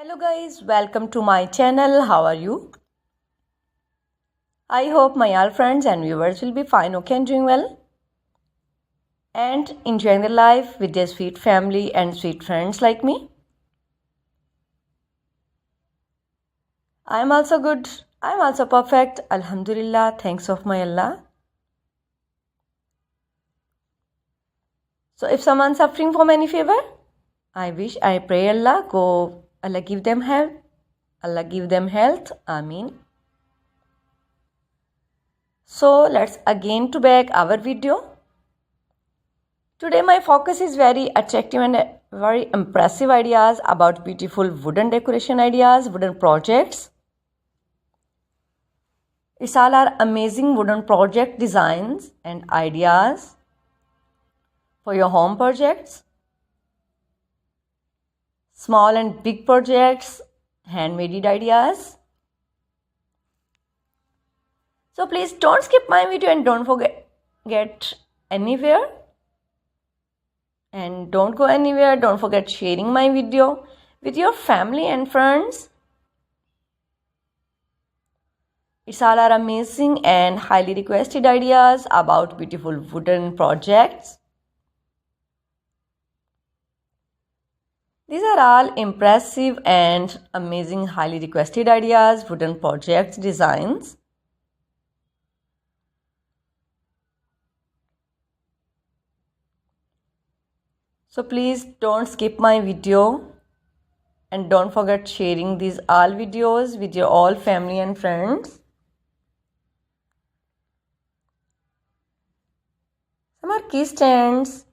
Hello guys, welcome to my channel. How are you? I hope my all friends and viewers will be fine, okay, and doing well and enjoying their life with their sweet family and sweet friends like me. I am also good. I am also perfect. Alhamdulillah. Thanks of my Allah. So if someone suffering from any fever, I pray Allah give them help. Allah give them health. Ameen. So let's again to back our video. Today my focus is very attractive and very impressive ideas about beautiful wooden decoration ideas, wooden projects. It's all our amazing wooden project designs and ideas for your home projects, small and big projects, handmade ideas. So please don't skip my video and don't forget anywhere. And don't go anywhere. Don't forget sharing my video with your family and friends. It's all our amazing and highly requested ideas about beautiful wooden projects. These are all impressive and amazing highly requested ideas, wooden projects, designs. So please don't skip my video and don't forget sharing these all videos with your all family and friends. Some are key stands,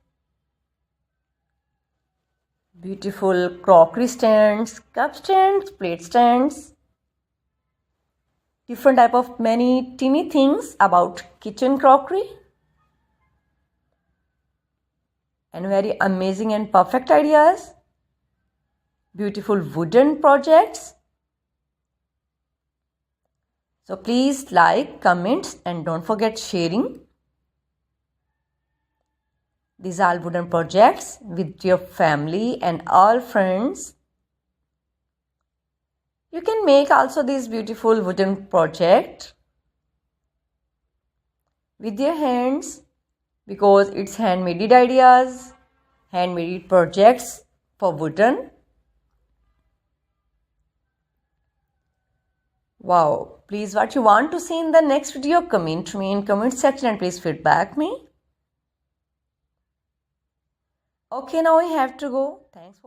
beautiful crockery stands, cup stands, plate stands, different type of many teeny things about kitchen crockery. And very amazing and perfect ideas, beautiful wooden projects. So please like, comment and don't forget sharing. These are wooden projects with your family and all friends. You can make also this beautiful wooden project with your hands, because it's handmade ideas, handmade projects for wooden. Wow, please what you want to see in the next video, comment to me in comment section and please feedback me. Okay, now I have to go. Thanks for